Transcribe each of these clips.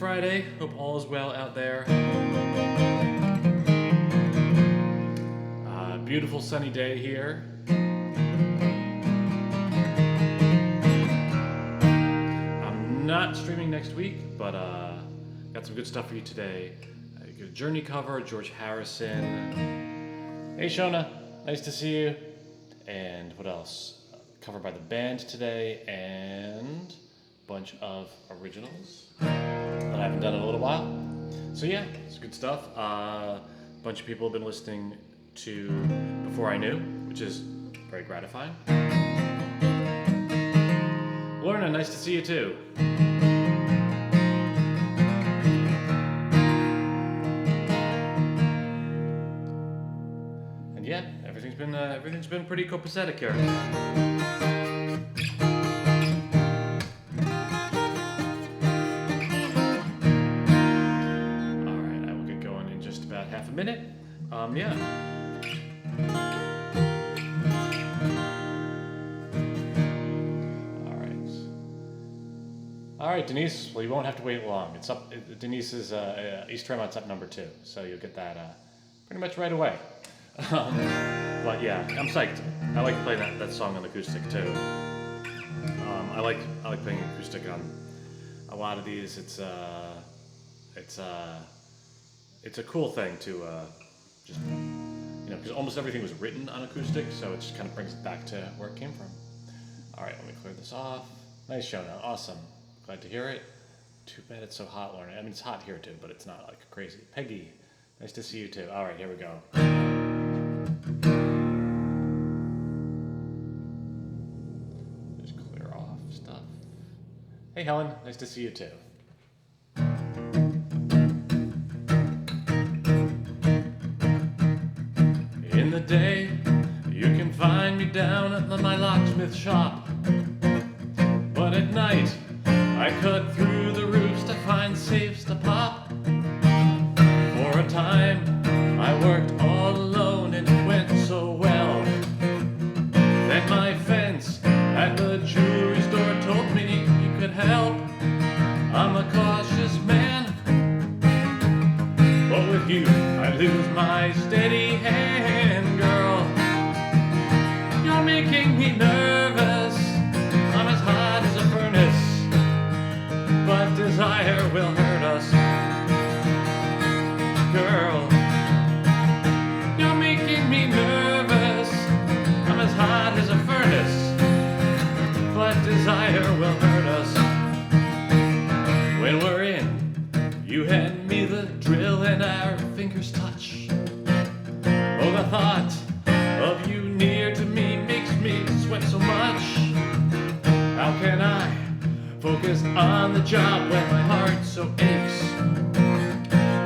Friday. Hope all is well out there. Beautiful sunny day here. I'm not streaming next week, but got some good stuff for you today. A Journey cover, George Harrison. Hey Shona, nice to see you. And what else? Cover by the band today, and a bunch of originals that I haven't done in a little while. So yeah, it's good stuff. A bunch of people have been listening to Before I Knew, which is very gratifying. Lorna, nice to see you too. And yeah, everything's been pretty copacetic here. Alright, I will get going in just about half a minute. Yeah. All right, Denise. Well, you won't have to wait long. It's up. Denise's East Tremont's up number 2, so you'll get that pretty much right away. But yeah, I'm psyched. I like to play that song on acoustic too. I like playing acoustic on a lot of these. It's a cool thing to just because almost everything was written on acoustic, so it just kind of brings it back to where it came from. All right, let me clear this off. Nice show now. Awesome. Glad to hear it. Too bad it's so hot, Lorna. I mean, it's hot here too, but it's not like crazy. Peggy, nice to see you too. All right, here we go. Just clear off stuff. Hey, Helen, nice to see you too. In the day, you can find me down at my locksmith shop. But at night, I cut through the roofs to find safes to pop. For a time, I worked all alone and it went so well. Then my fence at the jewelry store told me you could help. I'm a cautious man, but with you, I lose my steady hand, girl. You're making me nervous. I'm as hot as a furnace, but desire will hurt us. Girl, you're making me nervous. I'm as hot as a furnace, but desire will hurt us. When we're in, you hand me the drill and our fingers touch. Oh, the thought of you near to me makes me sweat so much. How can I focus on the job when my heart so aches?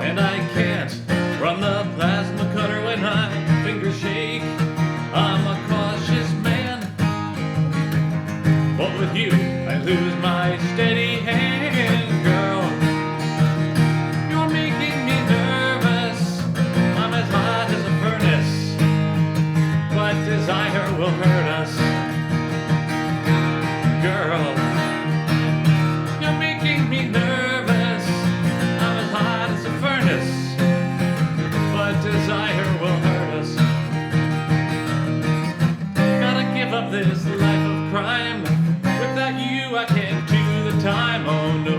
And I can't run the plasma cutter when my fingers shake. I'm a cautious man, but with you I lose my steady hand, girl. You're making me nervous. I'm as hot as a furnace, but desire will hurt us. Girl, you're making me nervous. I'm as hot as a furnace, but desire will hurt us. Gotta give up this life of crime. Without you, I can't do the time. Oh no.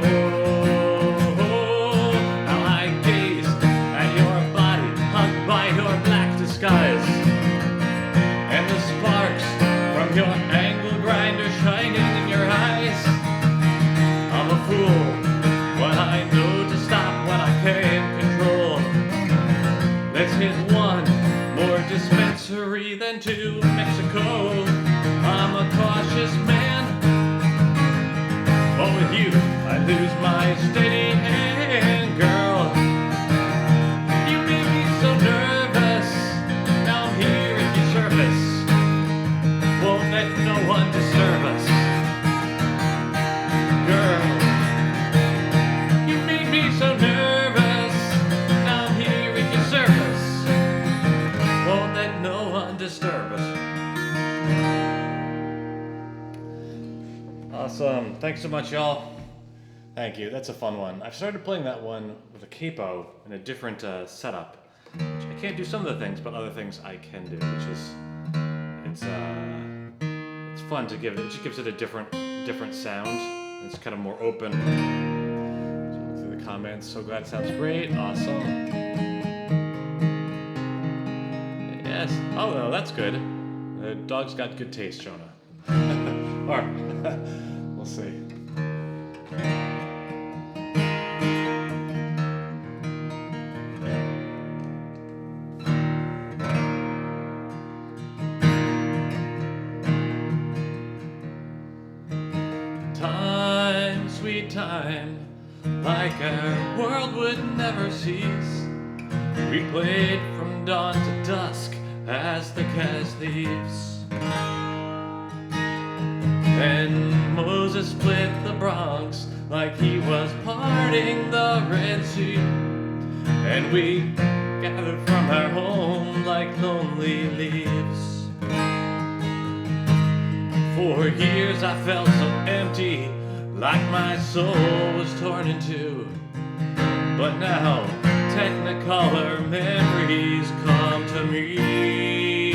Now I gaze at your body, hugged by your black disguise, and the sparks from your angle grinder shining in your eyes. I'm a fool when I know to stop what I can't control. Let's hit one more dispensary, then to Mexico. I'm a cautious man, but with you I lose my steady hand, girl. You made me so nervous. Now I'm here at your service. Won't let no one disturb us. Girl, you made me so nervous. Now I'm here at your service. Won't let no one disturb us. Awesome. Thanks so much, y'all. Thank you. That's a fun one. I've started playing that one with a capo in a different setup. I can't do some of the things, but other things I can do, which is it's fun to give it. It just gives it a different sound. It's kind of more open. So look through the comments. So glad it sounds great. Awesome. Yes. Oh, no, that's good. The dog's got good taste, Jonah. Or we'll see. Time, sweet time, like our world would never cease. We played from dawn to dusk as the cast leaves. And Moses split the Bronx like he was parting the Red Sea. And we gathered from our home like lonely leaves. For years I felt so empty, like my soul was torn in two. But now Technicolor memories come to me.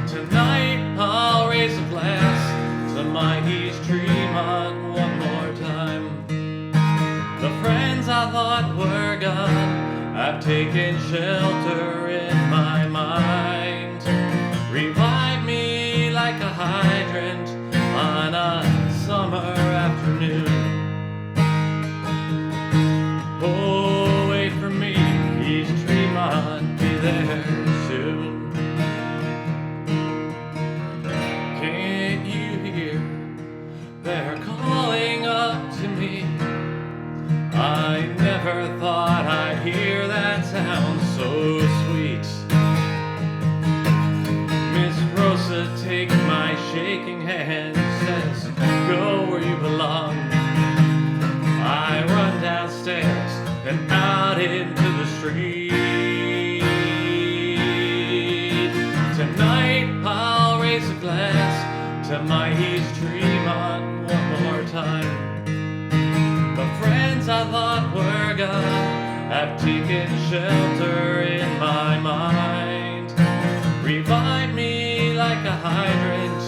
Tonight I'll raise a glass to my East Tremont one more time. The friends I thought were gone have taken shelter in my mind. Revive me like a hydrant on a summer afternoon. Oh, wait for me, East Tremont, be there soon. Can't you hear? They're calling up to me. I never thought I'd hear that sound so sweet. Miss Rosa takes my shaking hand, says, go where you belong. I run downstairs and out into the street. Tonight I'll raise a glass to my East Tremont one more time. The friends I thought were gone have taken shelter in my mind. Revive me like a hydrant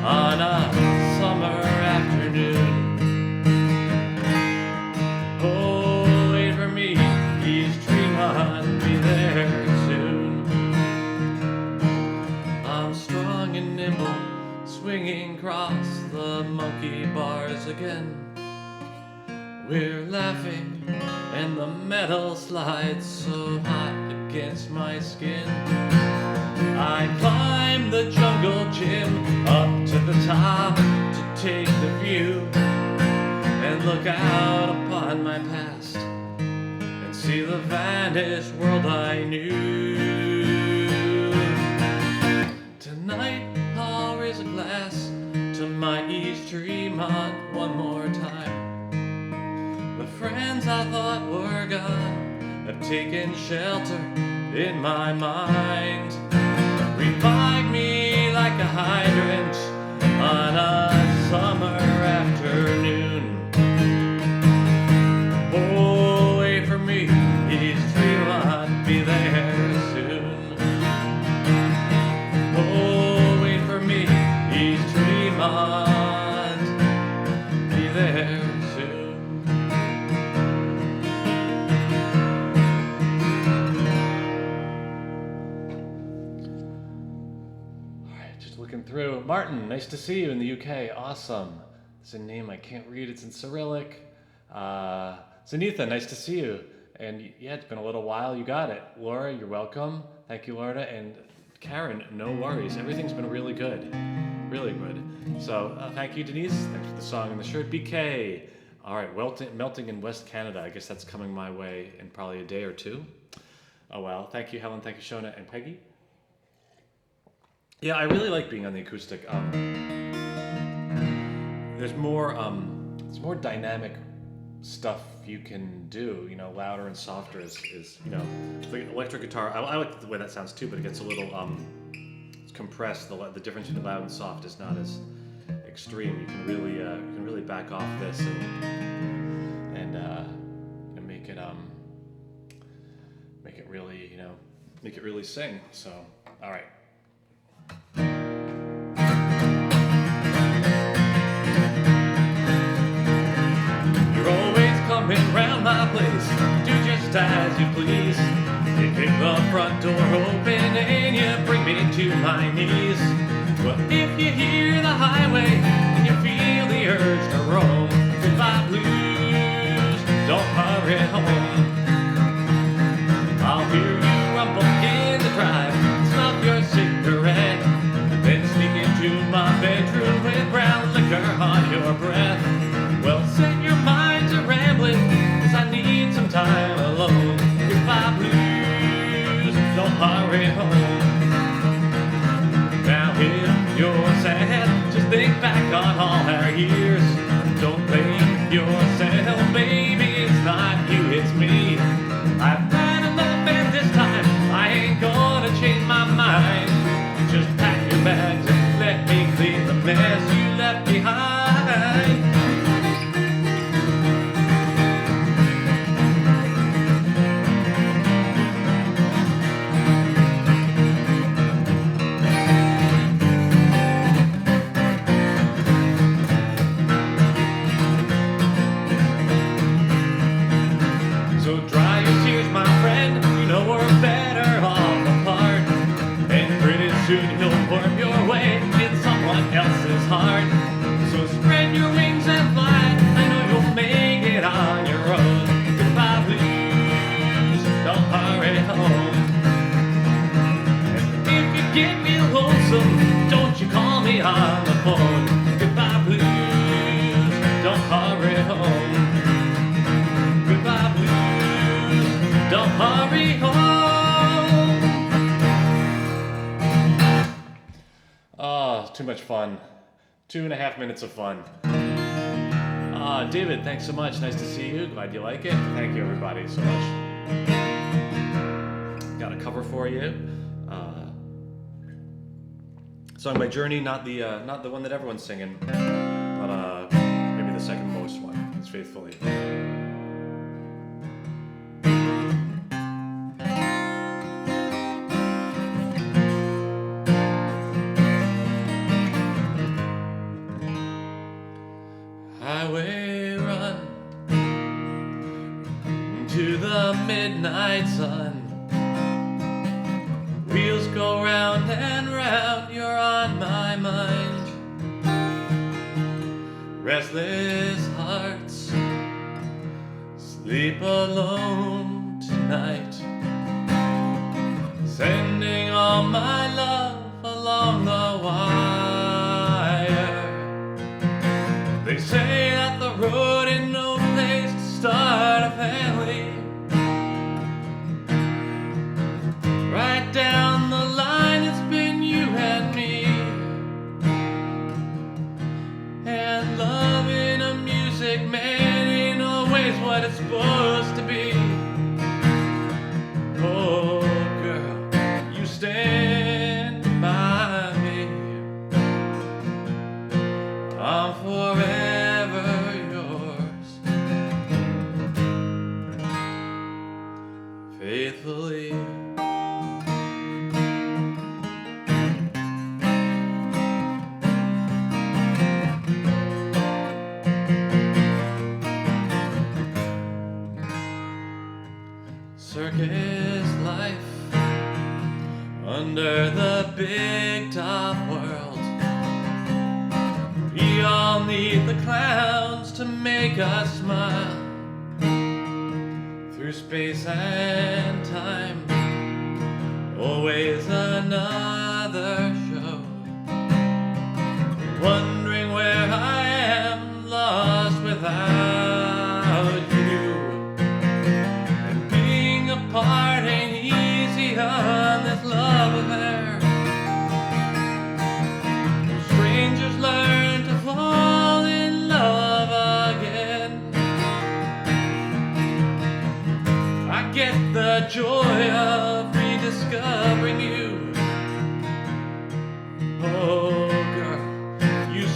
on a summer afternoon. Oh, wait for me, East Tremont, be there soon. I'm strong and nimble, swinging across the monkey bars again. We're laughing and the metal slides so hot against my skin. I climb the jungle gym up to the top to take the view and look out upon my past and see the vanished world I knew. Tonight I'll raise a glass to my East Tremont one more time. The friends I thought were gone have taken shelter in my mind. Revive me like a hydrant on a summer afternoon. Oh, wait for me, East Tremont, be there soon. Oh, wait for me, East Tremont, be there soon. Looking through. Martin, nice to see you in the UK. Awesome. It's a name I can't read. It's in Cyrillic. Zanitha, nice to see you. And yeah, it's been a little while. You got it. Laura, you're welcome. Thank you, Laura. And Karen, no worries. Everything's been really good. Really good. So thank you, Denise. Thanks for the song and the shirt. BK. All right, melting in West Canada. I guess that's coming my way in probably a day or two. Oh, well. Thank you, Helen. Thank you, Shona and Peggy. Yeah, I really like being on the acoustic. There's more, it's more dynamic stuff you can do. You know, louder and softer is you know, the electric guitar. I like the way that sounds too, but it gets a little it's compressed. The difference between loud and soft is not as extreme. You can really back off this and make it really, make it really sing. So, all right. You're always coming round my place, do just as you please. You kick the front door open and you bring me to my knees. Well, if you hear the highway and you feel the urge to roam, goodbye blues, don't hurry home. I'll hear you rumble in the drive, snuff your cigarette, then sneak into my bedroom with brown liquor on your breath. Well, set your mind to rambling, 'cause I need some time alone. Goodbye blues, don't hurry home. Now if you're sad, just think back on all our years. Don't blame yourself, baby, it's not you, it's me. I've had enough and this time I ain't gonna change my mind. Just pack your bags and let me clean the mess you left behind. So dry your tears, my friend, you know we're better off apart. And pretty soon he'll warm your way in someone else's heart. So spread your wings and fly, I know you'll make it on your own. Goodbye blues, don't hurry home. And if you get me lonesome, don't you call me on the phone. Goodbye blues, don't hurry home. Goodbye blues, don't hurry home. Oh, too much fun. 2.5 minutes of fun. David, thanks so much. Nice to see you. Glad you like it. Thank you, everybody, so much. Got a cover for you. Song by Journey, not the one that everyone's singing, but maybe the second most one. It's Faithfully. Highway run to the midnight sun. Wheels go round and round, you're on my mind. Restless hearts sleep alone tonight. Sending all my love along the wire. They say that the road ain't no place to start a family. Right down the line, it's been you and me. And loving a music man ain't always what it's supposed to be. Oh, girl, you stand by me. I'm forever yours, faithfully. Circus life under the big top world. We all need the clowns to make us smile. Through space and time, always another show. Wondering where I am, lost without you. And being apart ain't easy on this love affair. Strangers learn to fall in love again. I get the joy of rediscovering you. Oh girl, you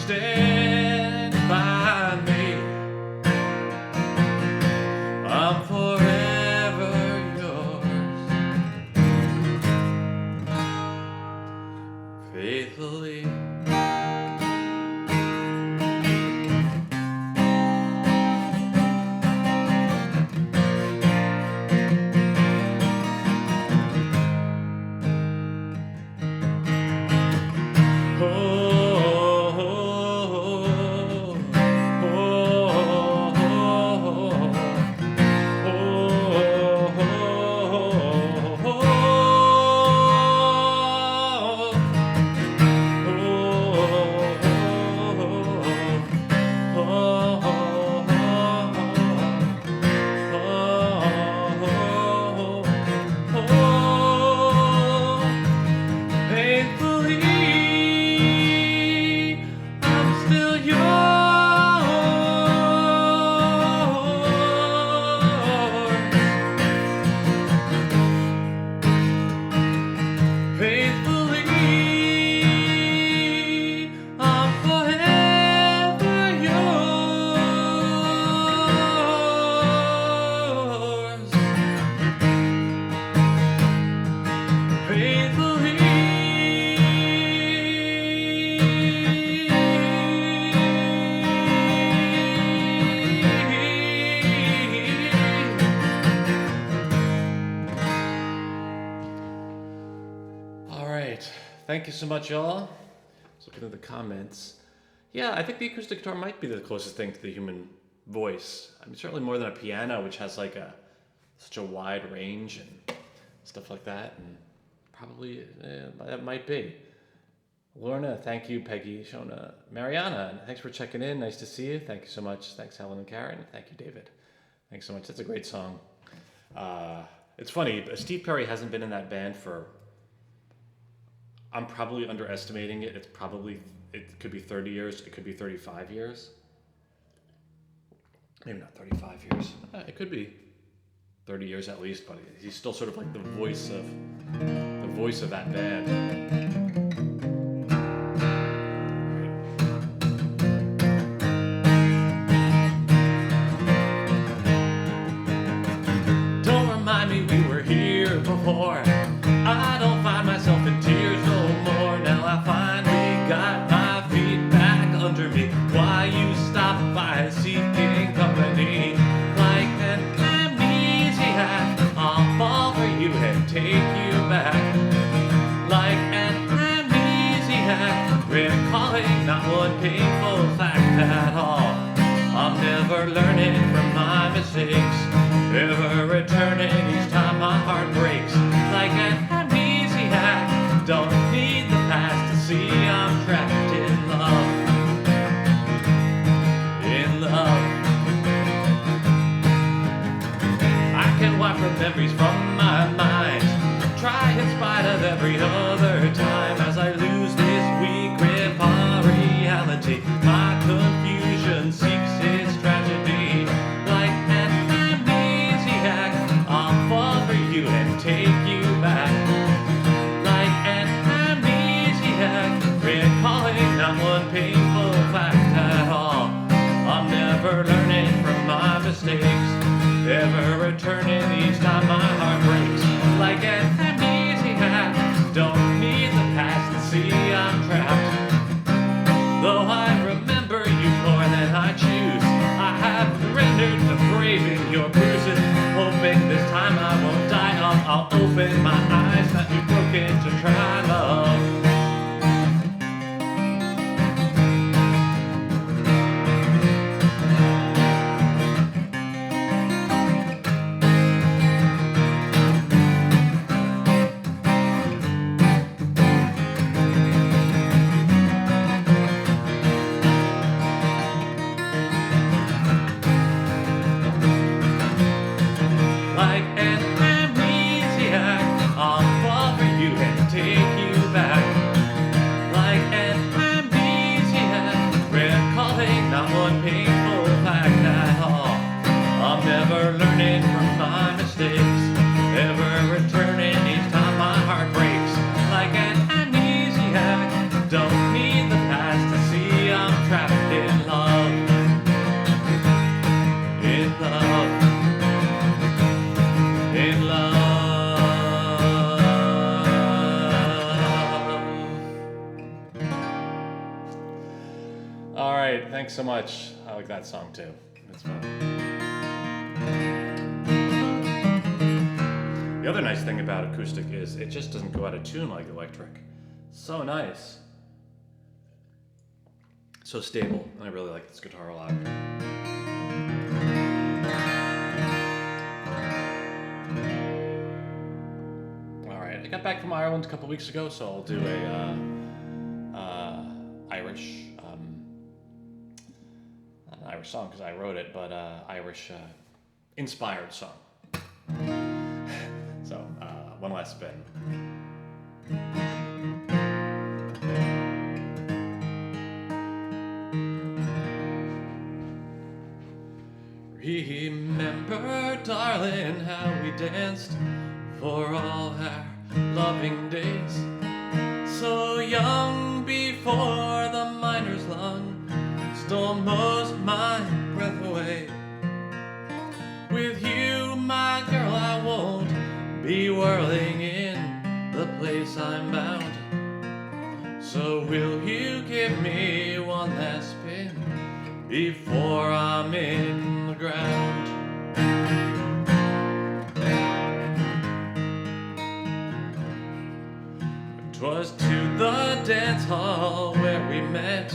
Thank you so much, y'all. Just looking at the comments. Yeah, I think the acoustic guitar might be the closest thing to the human voice. I mean, certainly more than a piano, which has like such a wide range and stuff like that. And probably that might be. Lorna, thank you. Peggy, Shona, Mariana, thanks for checking in. Nice to see you. Thank you so much. Thanks, Helen and Karen. Thank you, David. Thanks so much. That's a great song. It's funny, Steve Perry hasn't been in that band for, I'm probably underestimating it. It could be 30 years. It could be 35 years. Maybe not 35 years. It could be 30 years at least, but he's still sort of like the voice of that band. Before I don't find myself in tears no more. Now I finally got my feet back under me. Why you stop by seeking company? Like an amnesiac, I'll fall for you and take you back. Like an amnesiac, recalling not one painful fact at all. I'm never learning from my mistakes, ever returning each time my heart breaks. Like an amnesiac, don't need the past to see I'm trapped in love. In love. I can wipe the memories from my mind, try in spite of every other time. As I lose this weak grip on reality, my confusion seeks its tragedy. Like an amnesiac, I'll fall for you and take you back. Like an amnesiac, recalling not one painful fact at all. I'm never learning from my mistakes, ever returning each time my heart breaks. Like an amnesiac, don't need the past to see I'm trapped. Though I remember you more than I choose, I have surrendered to braving your bruises, hoping this time I won't die. I'll open my eyes, not be broken to try love. Thanks so much. I like that song too. It's fun. The other nice thing about acoustic is it just doesn't go out of tune like electric. So nice. So stable. And I really like this guitar a lot. Alright, I got back from Ireland a couple weeks ago, so I'll do a Irish song because I wrote it, but Irish inspired song. So one last spin. Remember, darling, how we danced for all our loving days, so young before the miner's lung stole most my breath away. With you, my girl, I won't be whirling in the place I'm bound. So will you give me one last spin before I'm in the ground? 'Twas to the dance hall where we met,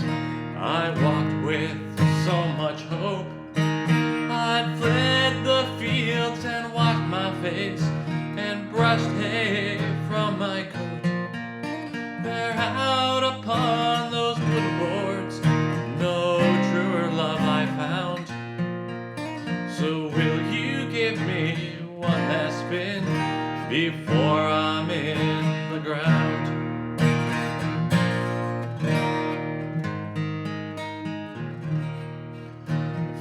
I walked with so much hope. I'd fled the fields and washed my face and brushed hay from my coat. There out upon those wooden boards, no truer love I found. So will you give me one last spin before I'm in the ground?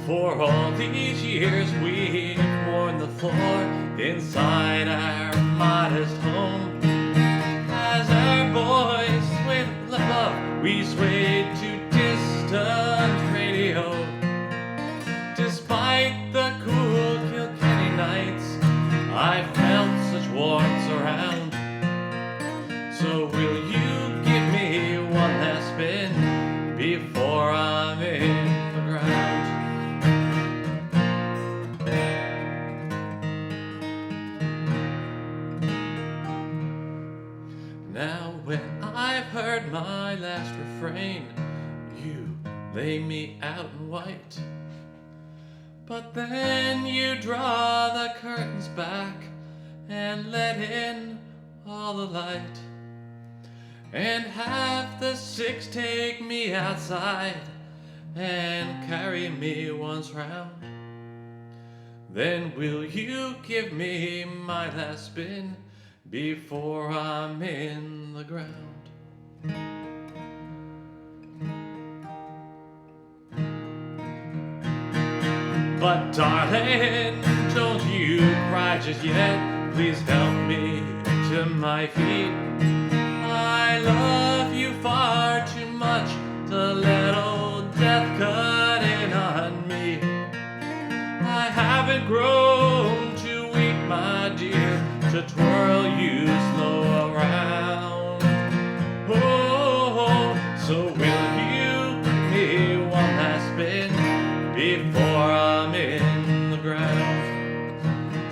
For all these years we've worn the floor inside our modest home. As our boys swayed above, we swayed to distant radio. Despite the cool Kilkenny nights, I felt such warmth around. So will you give me one last spin before I'm in the ground? Now when I've heard my last refrain, you lay me out in white. But then you draw the curtains back and let in all the light, and have the six take me outside and carry me once round. Then will you give me my last spin before I'm in the ground? But darling, don't you cry just yet. Please help me to my feet. I love you far too much to let old death cut in on me. I haven't grown too weak, my dear, to twirl you slow around. Oh, so will you give me one last spin before I'm in the ground?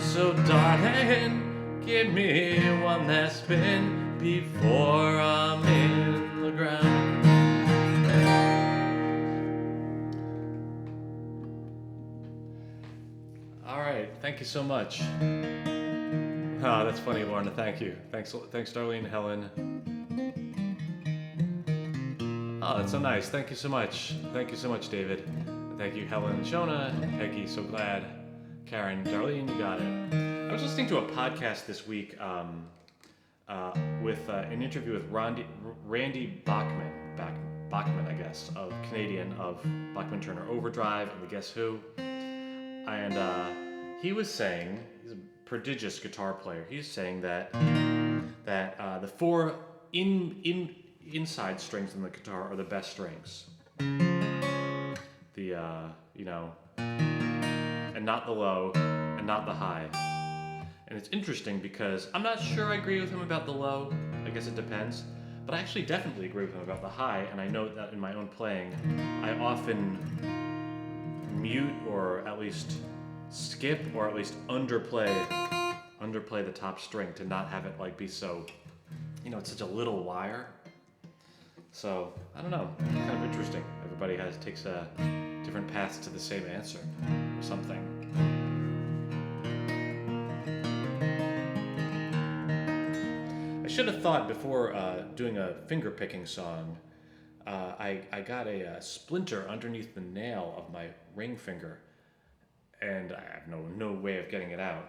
So darling, give me one last spin before I'm in the ground. All right, thank you so much. Oh, that's funny, Lorna. Thank you. Thanks, Darlene, Helen. Oh, that's so nice. Thank you so much. Thank you so much, David. Thank you, Helen, Shona, Peggy. So glad. Karen, Darlene, you got it. I was listening to a podcast this week with an interview with Randy Bachman, I guess, of Canadian, of Bachman Turner Overdrive and the Guess Who. And he was saying, he's a prodigious guitar player. He's saying that the four inside strings in the guitar are the best strings. And not the low and not the high. And it's interesting because I'm not sure I agree with him about the low. I guess it depends. But I actually definitely agree with him about the high, and I know that in my own playing, I often mute or at least skip or at least underplay the top string to not have it like be so, it's such a little wire. So I don't know, kind of interesting. Everybody takes different paths to the same answer or something. I should have thought before doing a finger picking song. I got a splinter underneath the nail of my ring finger, and I have no way of getting it out.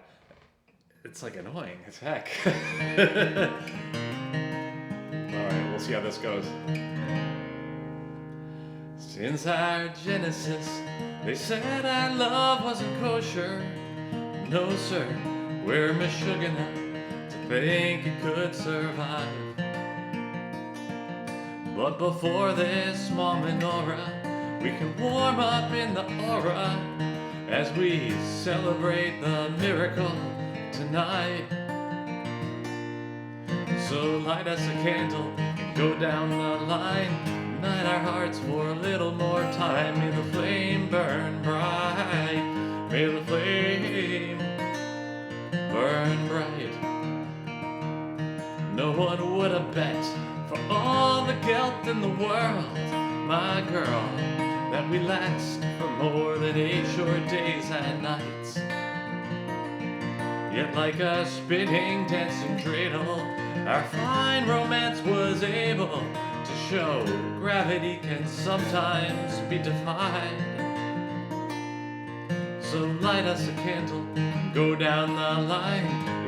It's like annoying as heck. Alright, we'll see how this goes. Since our genesis, they said our love wasn't kosher. No sir, we're Michigan to think it could survive. But before this small menorah, we can warm up in the aura as we celebrate the miracle tonight. So light us a candle and go down the line. Ignite our hearts for a little more time. May the flame burn bright. May the flame burn bright. No one would have bet for all the guilt in the world, my girl, that we last for more than 8 short days and nights. Yet like a spinning, dancing dreidel, our fine romance was able to show gravity can sometimes be defied. So light us a candle, go down the line,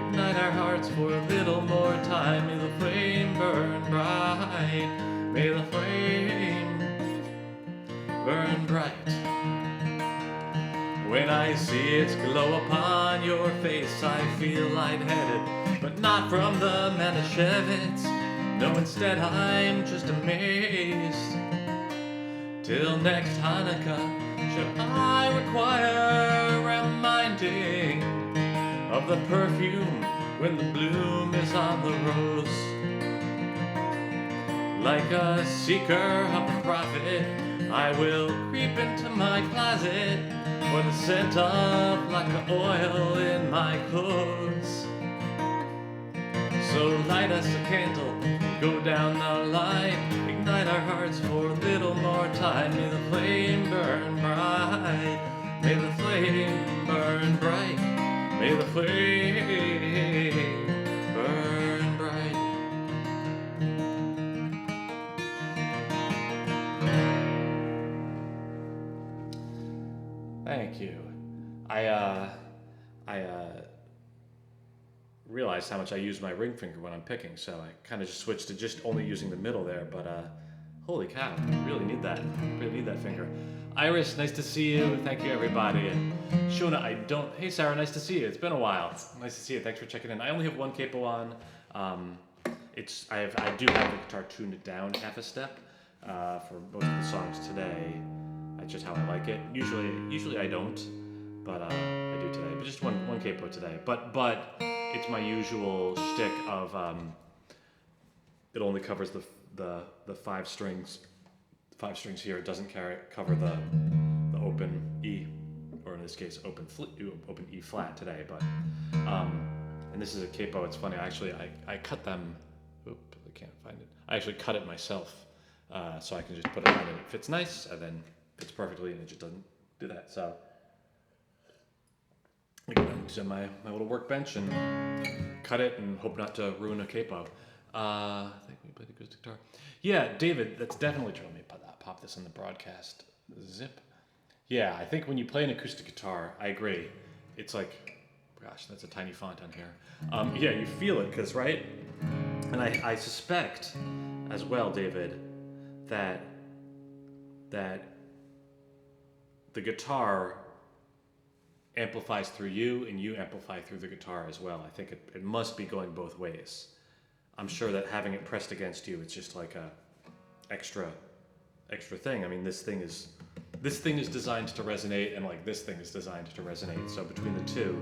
ignite our hearts for a little more time. May the flame burn bright, may the flame burn bright. When I see its glow upon your face, I feel lightheaded, but not from the Manischewitz. No, instead I'm just amazed. Till next Hanukkah, should I require reminding of the perfume when the bloom is on the rose? Like a seeker of the prophet, I will creep into my closet for the scent of lacquer oil in my clothes. So light us a candle, go down the line, ignite our hearts for a little more time. May the flame burn bright, may the flame burn bright, may the flame burn bright. Thank you. I realized how much I use my ring finger when I'm picking, so I kind of just switched to just only using the middle there, but holy cow, really need that finger. Iris, nice to see you. Thank you, everybody. And Shona, hey Sarah, nice to see you. It's been a while. Nice to see you. Thanks for checking in. I only have one capo on. I do have the guitar tuned down half a step for most of the songs today. That's just how I like it. Usually I don't, but I do today. But just one capo today. But it's my usual shtick of it only covers the 5 strings. 5 strings here. It doesn't cover the open E, or in this case open E flat today. But and this is a capo. It's funny. Actually, I cut them. Oop, I can't find it. I actually cut it myself, so I can just put it on and it fits nice, and then fits perfectly, and it just doesn't do that. So I go down to my little workbench and cut it and hope not to ruin a capo. I think we play the acoustic guitar. Yeah, David, that's definitely true. Let me pop this in the broadcast. Zip. Yeah, I think when you play an acoustic guitar, I agree. It's like, gosh, that's a tiny font on here. Yeah, you feel it, because, right? And I suspect as well, David, that the guitar amplifies through you and you amplify through the guitar as well. I think it must be going both ways. I'm sure that having it pressed against you, it's just like a extra thing. I mean, this thing is designed to resonate, and like this thing is designed to resonate. So between the two,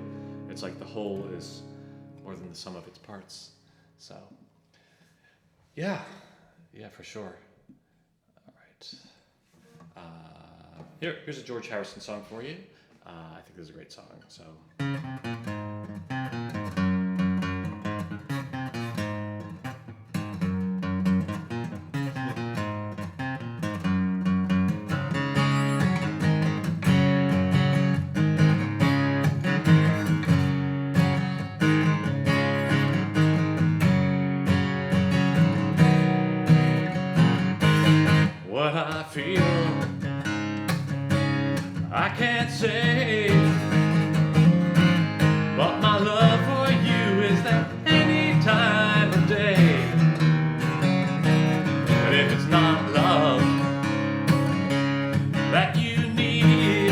it's like the whole is more than the sum of its parts. So yeah, for sure. All right. Here's a George Harrison song for you. I think this is a great song. So. What I feel, I can't say, but my love for you is that any time of day. But if it's not love that you need,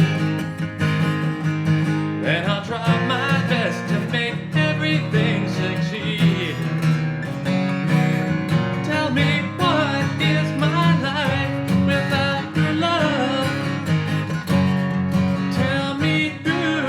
then I'll try my best to make everything succeed. Tell me, what is my life without your love? Tell me who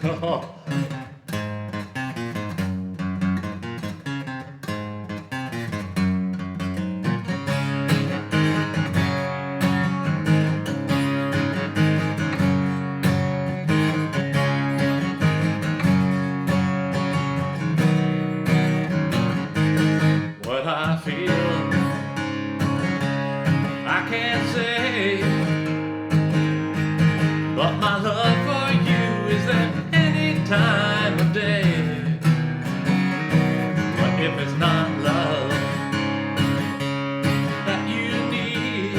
What I feel, I can't say, but my love for you is there any time of day. But if it's not love that you need,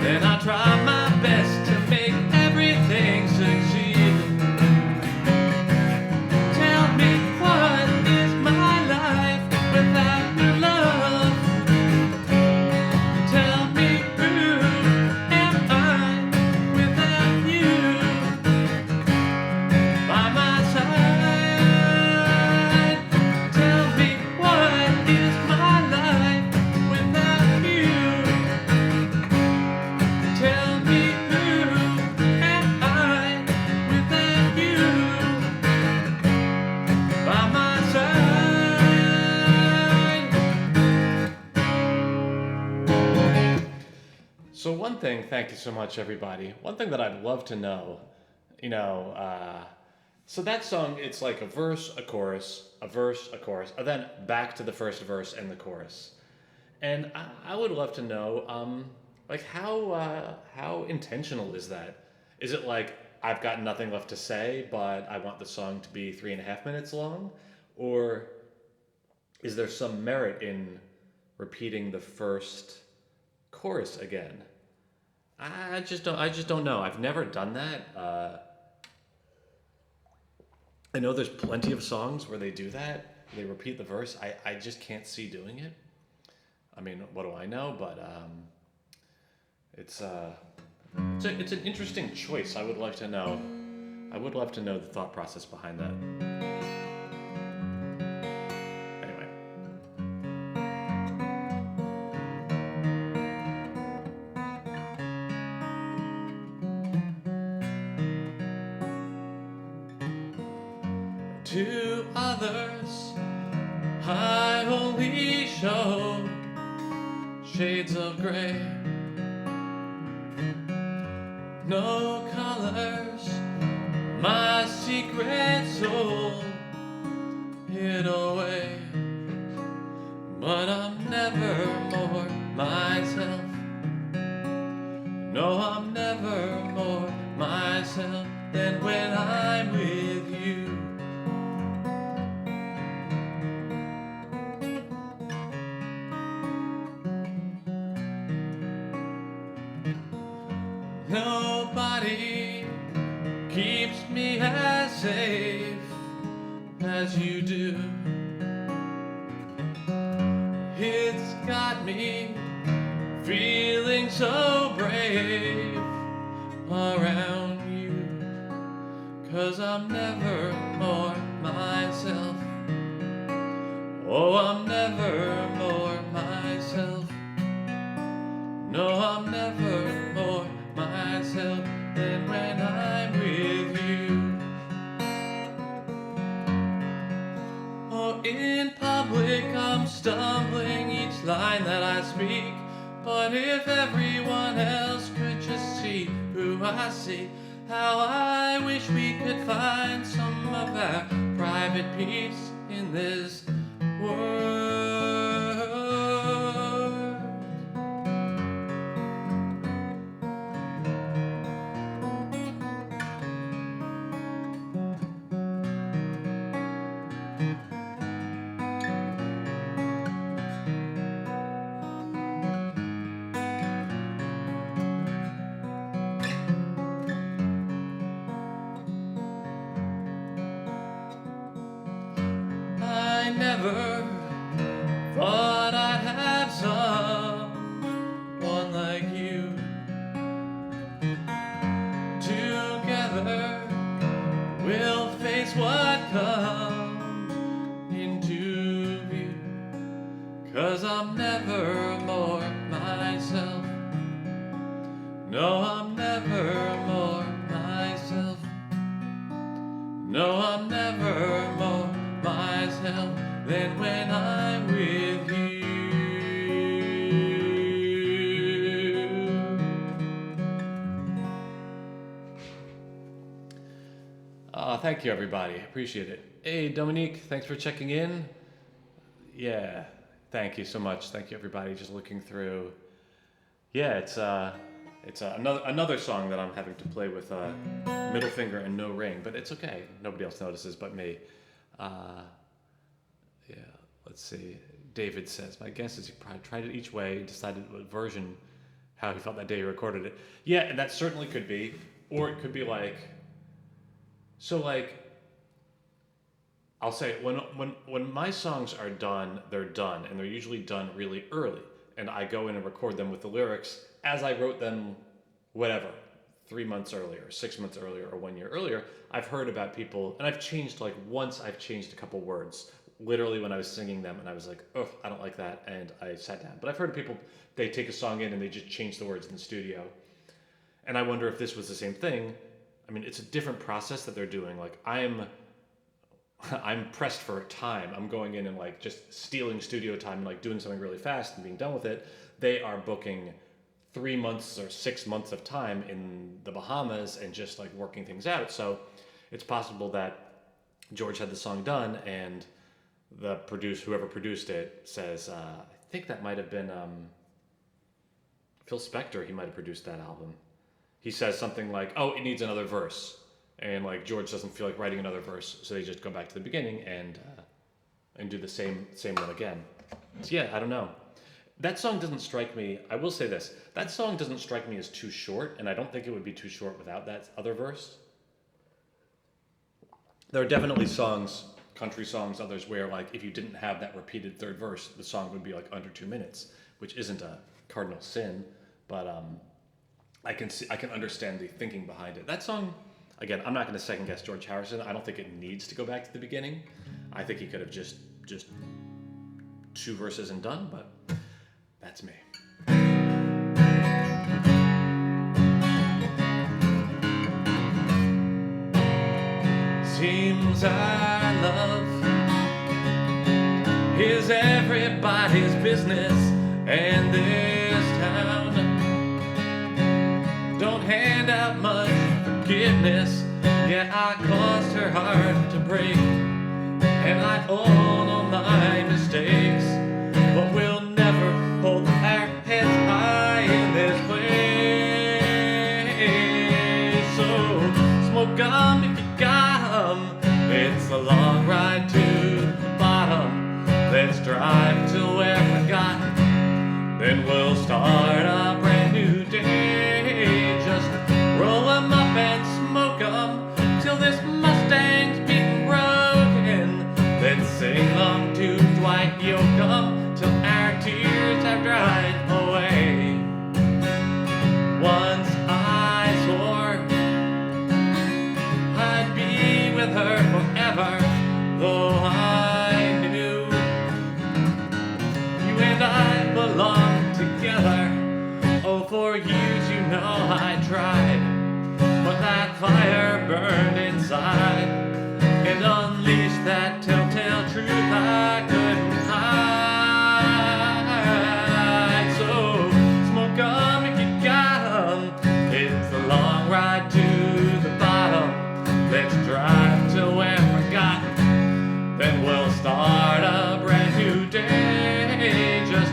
then I try my best to make everything succeed. Tell me, what is my life without your love? Tell me, who am I without you by my side? Tell me, what is my life without you? Tell me, who am I without you by my side? So one thing, thank you so much, everybody. One thing that I'd love to know, so that song, it's like a verse, a chorus, a verse, a chorus, and then back to the first verse and the chorus. And I would love to know, like how intentional is that? Is it like I've got nothing left to say, but I want the song to be 3.5 minutes long, or is there some merit in repeating the first chorus again? I just don't know. I've never done that. I know there's plenty of songs where they do that. They repeat the verse. I just can't see doing it. I mean, what do I know? But it's an interesting choice. I would like to know. I would love to know the thought process behind that. Anyway. To others, I only show shades of gray. No colors, my secret soul hid away. But I'm never more myself. No, I'm never more myself than when I'm with you. Nobody keeps me as safe as you do. It's got me feeling so brave around you, 'cause I'm never more myself. Oh, I'm never more myself. No, I'm never more myself than when I'm with you. Oh, in public I'm stumbling each line that I speak, but if everyone else could just see who I see, how I wish we could find some of our private peace in this world. I never thought I'd have someone like you. Together we'll face what comes into view, 'cause I'm never more myself. No, I'm never more myself. Thank you, everybody. Appreciate it. Hey, Dominique, thanks for checking in. Yeah, thank you so much. Thank you, everybody. Just looking through. Yeah, it's another song that I'm having to play with middle finger and no ring, but it's okay. Nobody else notices but me. Yeah, let's see. David says, my guess is he probably tried it each way, decided what version, how he felt that day he recorded it. Yeah, and that certainly could be. Or it could be like, so like, I'll say when my songs are done, they're done, and they're usually done really early, and I go in and record them with the lyrics as I wrote them, whatever, 3 months earlier, 6 months earlier, or 1 year earlier. I've heard about people, and I've changed I've changed a couple words, literally when I was singing them, and I was like, oh, I don't like that, and I sat down. But I've heard of people, they take a song in and they just change the words in the studio, and I wonder if this was the same thing. I mean, it's a different process that they're doing. Like I'm pressed for time. I'm going in and like just stealing studio time and like doing something really fast and being done with it. They are booking 3 months or 6 months of time in the Bahamas and just like working things out. So it's possible that George had the song done and whoever produced it says, I think that might have been Phil Spector. He might have produced that album. He says something like, oh, it needs another verse. And like George doesn't feel like writing another verse, so they just go back to the beginning and do the same one again. So yeah, I don't know. That song doesn't strike me, I will say this, that song doesn't strike me as too short, and I don't think it would be too short without that other verse. There are definitely songs, country songs, others where like if you didn't have that repeated third verse, the song would be like under 2 minutes, which isn't a cardinal sin, but I can understand the thinking behind it. That song, again, I'm not going to second guess George Harrison. I don't think it needs to go back to the beginning. I think he could have just 2 verses and done, but that's me. Seems our love is everybody's business, and this town don't hand out much forgiveness. Yeah, I caused her heart to break, and I own all my mistakes, but we'll never hold our heads high in this place. So smoke 'em if you got 'em. It's a long ride to the bottom. Let's drive till we're forgotten, then we'll start a brand new day. Just roll 'em up and smoke 'em till this Mustang's beaten broken. Let's sing along to Dwight Yoakam till our tears have dried away. Once I swore I'd be with her forever, though I knew you and I belong together. Oh, for years you know I tried, but that fire burned inside and unleashed that telltale truth I couldn't hide. So smoke 'em if you got 'em. It's a long ride to the bottom. Let's drive till we're forgotten, then we'll start a brand new day. Just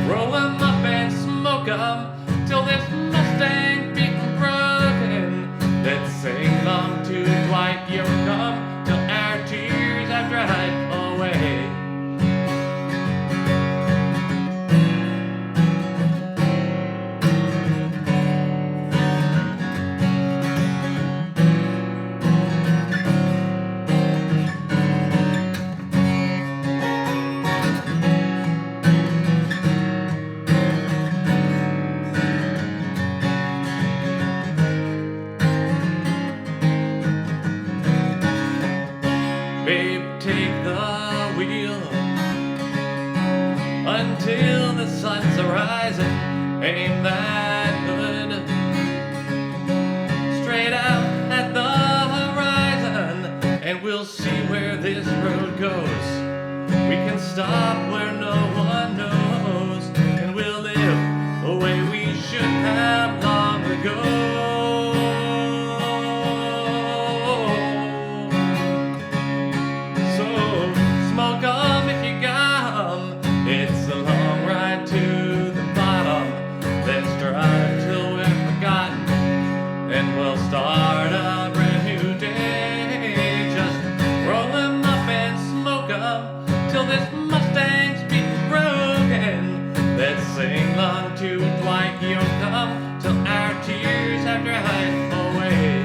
roll 'em up and smoke 'em till this Mustang beaten broken. Let's sing along to Dwight Yoakam till our tears have dried away. Babe, take the wheel until the sun's rising. Aim that hood straight out at the horizon, and we'll see where this road goes. We can stop where no one knows, and we'll live the way we should have long ago. start a brand new day. Just roll 'em up and smoke 'em till this Mustang's been broken. Let's sing along to Dwight Yoakam till our tears have dried away.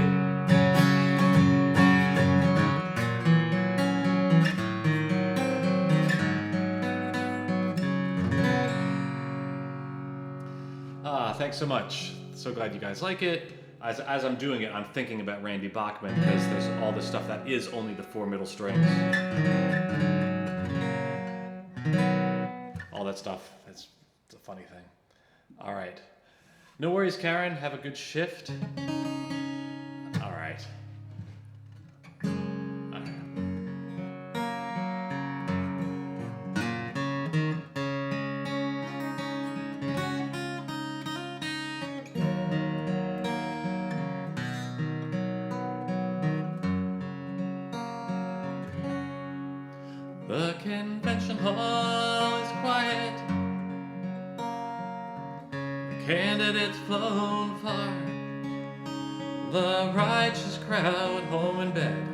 Thanks so much. So glad you guys like it. As I'm doing it, I'm thinking about Randy Bachman because there's all this stuff that is only the 4 middle strings. All that stuff. It's a funny thing. All right. No worries, Karen. Have a good shift. All right. The convention hall is quiet. The candidates flown far. The righteous crowd home in bed.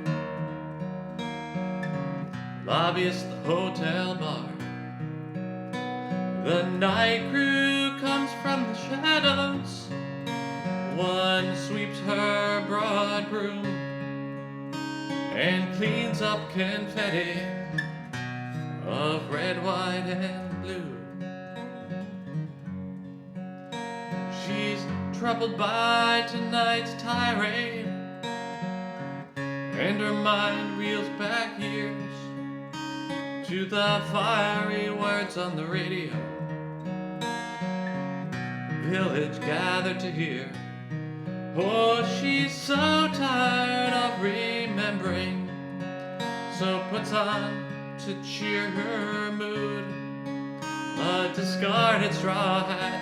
Lobbyists, the hotel bar. The night crew comes from the shadows. One sweeps her broad broom and cleans up confetti of red, white, and blue. She's troubled by tonight's tirade, and her mind reels back years to the fiery words on the radio. Village gathered to hear. Oh, she's so tired of remembering, so puts on to cheer her mood a discarded straw hat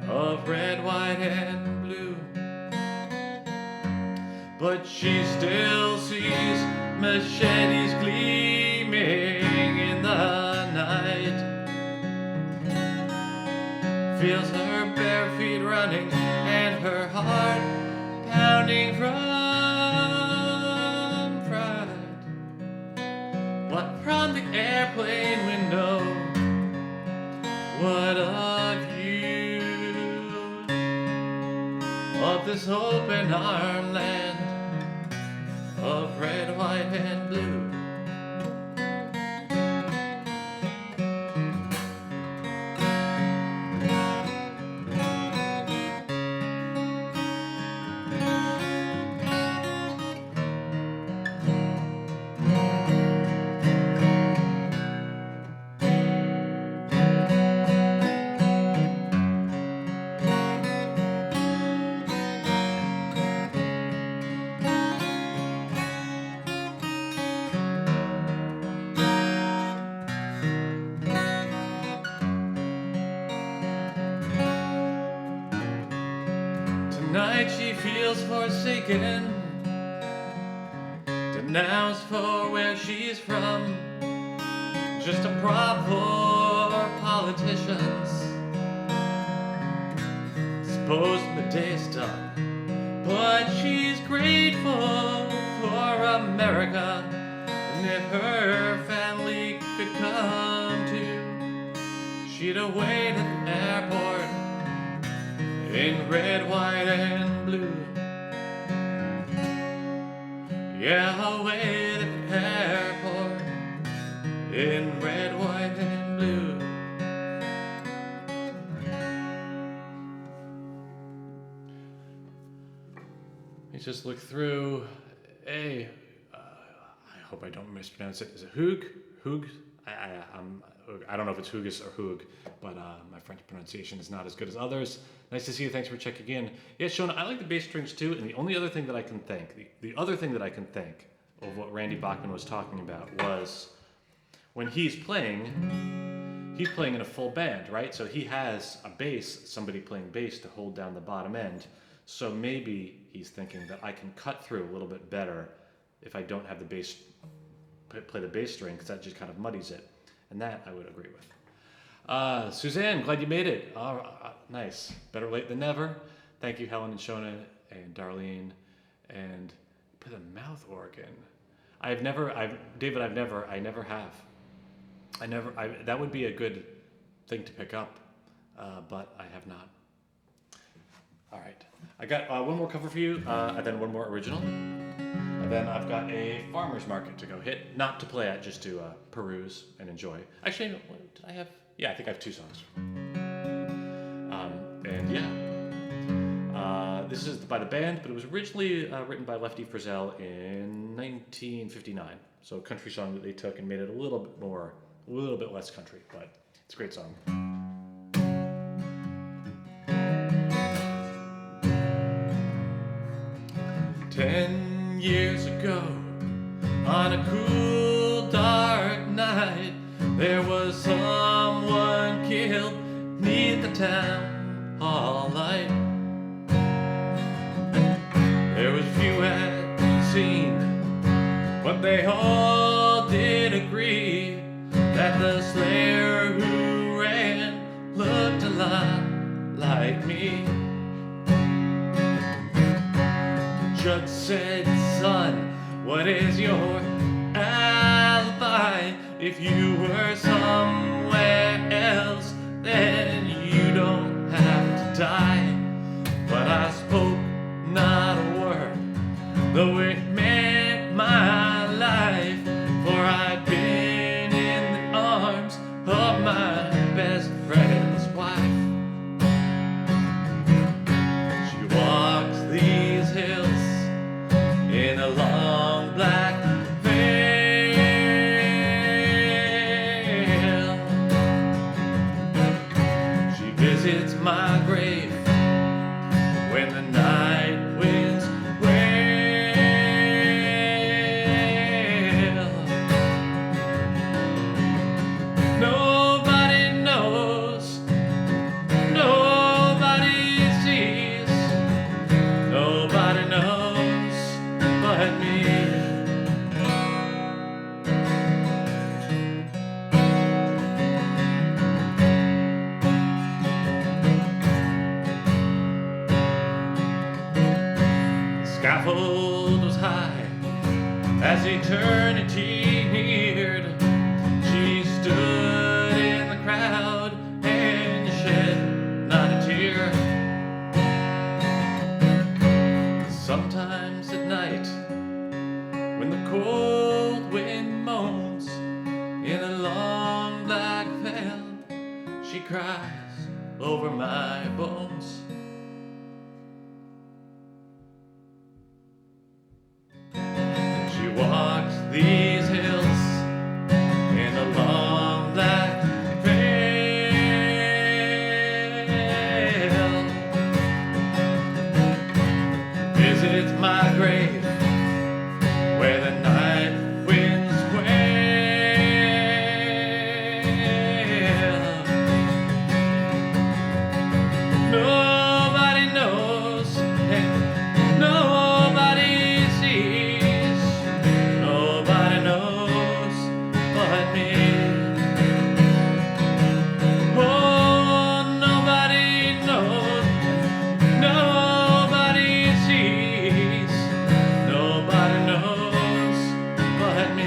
of red, white, and blue. But she still sees machetes gleaming in the night, feels her bare feet running and her heart pounding from from the airplane window. What of you, of this open arm land of red, white, and blue? Tonight she feels forsaken, denounced for where she's from, just a prop for politicians. Suppose the day's done, but she's grateful for America, and if her family could come too, she'd await at the airport in red, white, and blue. Yeah, away at the airport in red, white, and blue. Let's just look through. I hope I don't mispronounce it. Is it Hoog? Hoog? I don't know if it's Hoogus or Hoog, but my French pronunciation is not as good as others. Nice to see you. Thanks for checking in. Yeah, Shona, I like the bass strings too. And the only other thing that I can think, the other thing that I can think of what Randy Bachman was talking about was when he's playing in a full band, right? So he has a bass, somebody playing bass to hold down the bottom end. So maybe he's thinking that I can cut through a little bit better if I don't have the bass, play the bass string, because that just kind of muddies it. And that I would agree with. Suzanne, glad you made it. Nice. Better late than never. Thank you, Helen and Shona and Darlene, and play the mouth organ. I never have. That would be a good thing to pick up, but I have not. All right, I got one more cover for you, and then one more original. And then I've got a farmer's market to go hit, not to play at, just to peruse and enjoy. Actually, what did I have? Yeah, I think I have 2 songs. And yeah, this is by the band, but it was originally written by Lefty Frizzell in 1959. So a country song that they took and made it a little bit less country, but it's a great song. 10 years ago, on a cool, dark night, there was someone killed neath the town hall light. There was few at the scene, but they all did agree that the slayer who ran looked a lot like me. Judge said, son, what is your alibi? If you were somewhere else, then you don't have to die. But I spoke not a word, though it meant my life, for I'd been in the arms of my best friend's wife. She walks these hills in a long black veil. She visits my grave when the night winds wail. Nobody knows, nobody sees, nobody knows but me. The scaffold was high as eternity neared. She stood in the crowd and shed not a tear. Sometimes at night, when the cold wind moans in a long black veil, she cries over my bones. She walks these hills in a long black veil, visits my grave where the night winds wail. Nobody knows and nobody sees, nobody knows but me. Oh, nobody knows, nobody sees, nobody knows but me.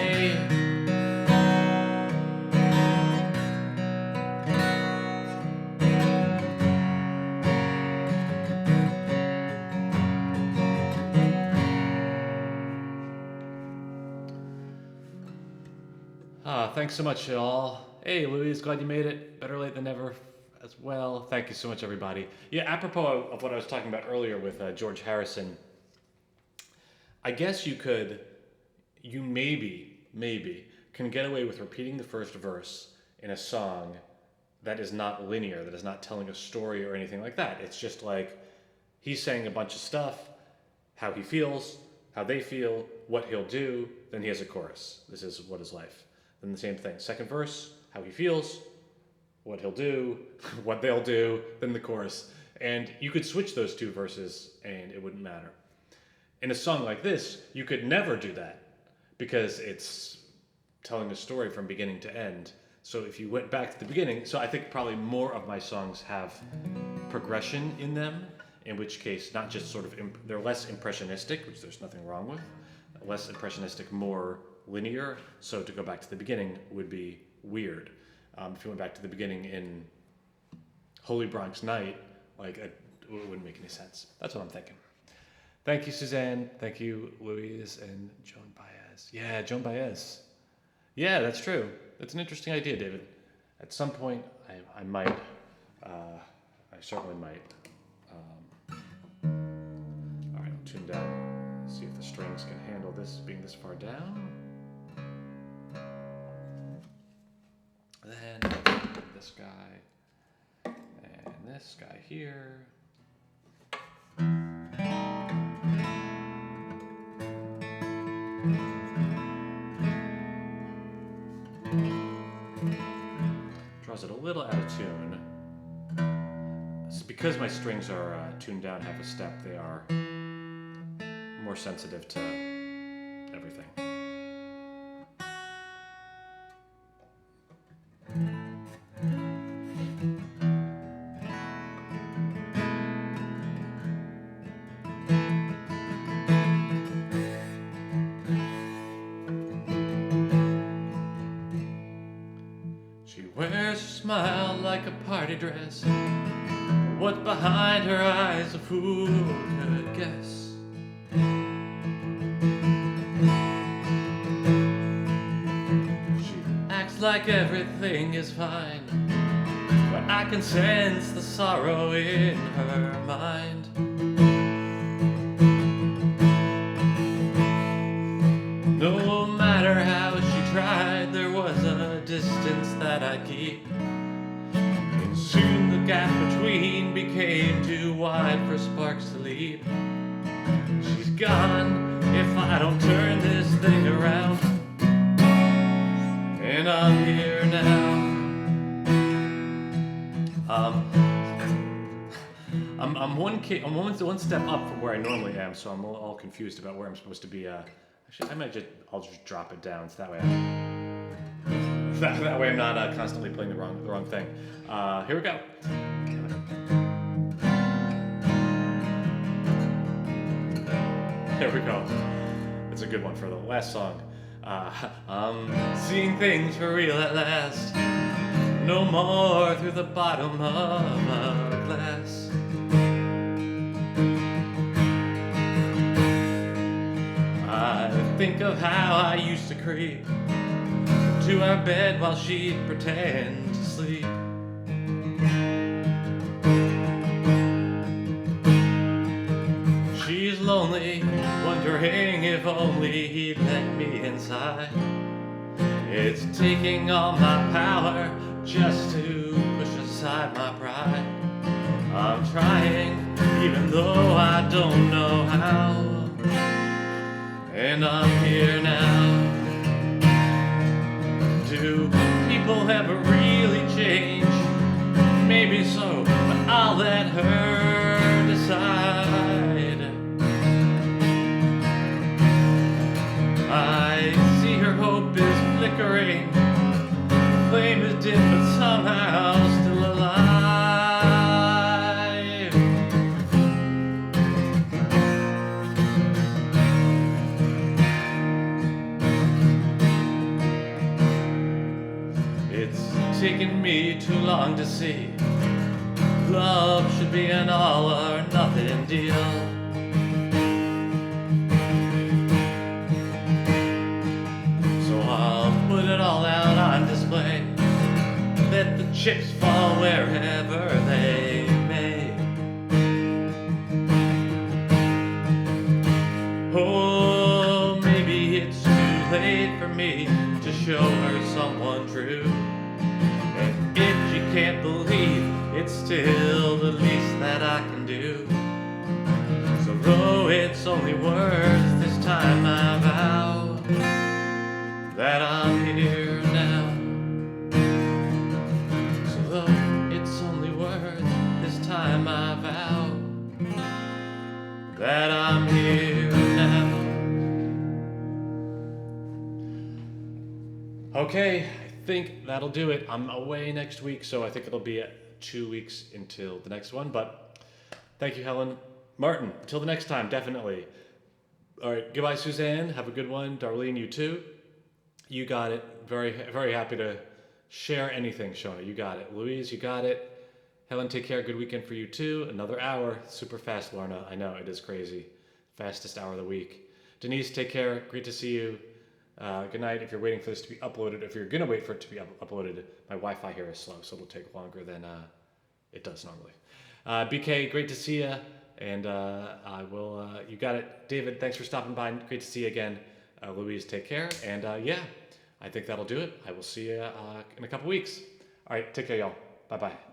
Thanks so much, y'all. Hey, Louise, glad you made it. Better late than never as well. Thank you so much, everybody. Yeah, apropos of what I was talking about earlier with George Harrison, I guess you maybe can get away with repeating the first verse in a song that is not linear, that is not telling a story or anything like that. It's just like he's saying a bunch of stuff, how he feels, how they feel, what he'll do, then he has a chorus. This is what is life. Then the same thing. Second verse, how he feels, what he'll do, what they'll do, then the chorus. And you could switch those 2 verses and it wouldn't matter. In a song like this, you could never do that because it's telling a story from beginning to end. So if you went back to the beginning, so I think probably more of my songs have progression in them in which case not just sort of, they're less impressionistic, which there's nothing wrong with, less impressionistic, more linear, so to go back to the beginning would be weird. If you went back to the beginning in Holy Bronx Night, like it wouldn't make any sense. That's what I'm thinking. Thank you, Suzanne. Thank you, Louise and Joan Baez. Yeah, Joan Baez. Yeah, that's true. That's an interesting idea, David. At some point, I might, I certainly might. All right, I'll tune down, see if the strings can handle this being this far down. Then this guy and this guy here. Draws it a little out of tune. So because my strings are tuned down half a step, they are more sensitive to everything. She wears her smile like a party dress. What's behind her eyes, a fool could guess. She acts like everything is fine, but I can sense the sorrow in her mind. No matter how she tried, there was a distance that I'd keep. And soon the gap between became too wide for sparks to leap. She's gone if I don't turn this thing around. And I'm here now. I'm one step up from where I normally am, so I'm all confused about where I'm supposed to be. Actually, I'll just drop it down, so that way that way I'm not constantly playing the wrong thing. Here we go. There we go. It's a good one for the last song. I'm seeing things for real at last. No more through the bottom of a glass. I think of how I used to creep to our bed while she'd pretend to sleep. She's lonely, wondering if only he'd let me inside. It's taking all my power just to push aside my pride. I'm trying, even though I don't know how. And I'm here now. Do people ever really change? Maybe so, but I'll let her decide. I see her hope is flickering. The flame is dim, but somehow still alive. Taken me too long to see love should be an all or nothing deal. So I'll put it all out on display, let the chips fall wherever they may. Oh, maybe it's too late for me to show her someone true. If she can't believe, it's still the least that I can do. So though it's only words, this time I vow that I'm here now. So though it's only words, this time I vow that I'm here now. Okay. I think that'll do it. I'm away next week, so I think it'll be 2 weeks until the next one, but Thank you, Helen. Martin, until the next time, definitely. All right, goodbye, Suzanne. Have a good one. Darlene, you too. You got it. Very, very happy to share anything, Shona. You got it. Louise, you got it. Helen, take care. Good weekend for you too. Another hour. Super fast, Lorna. I know, it is crazy. Fastest hour of the week. Denise, take care. Great to see you. Good night. If you're waiting for this to be uploaded, if you're going to wait for it to be uploaded, my Wi-Fi here is slow, so it'll take longer than it does normally. BK, great to see you. And I will, you got it. David, thanks for stopping by. Great to see you again. Louise, take care. And yeah, I think that'll do it. I will see you in a couple weeks. All right, take care, y'all. Bye-bye.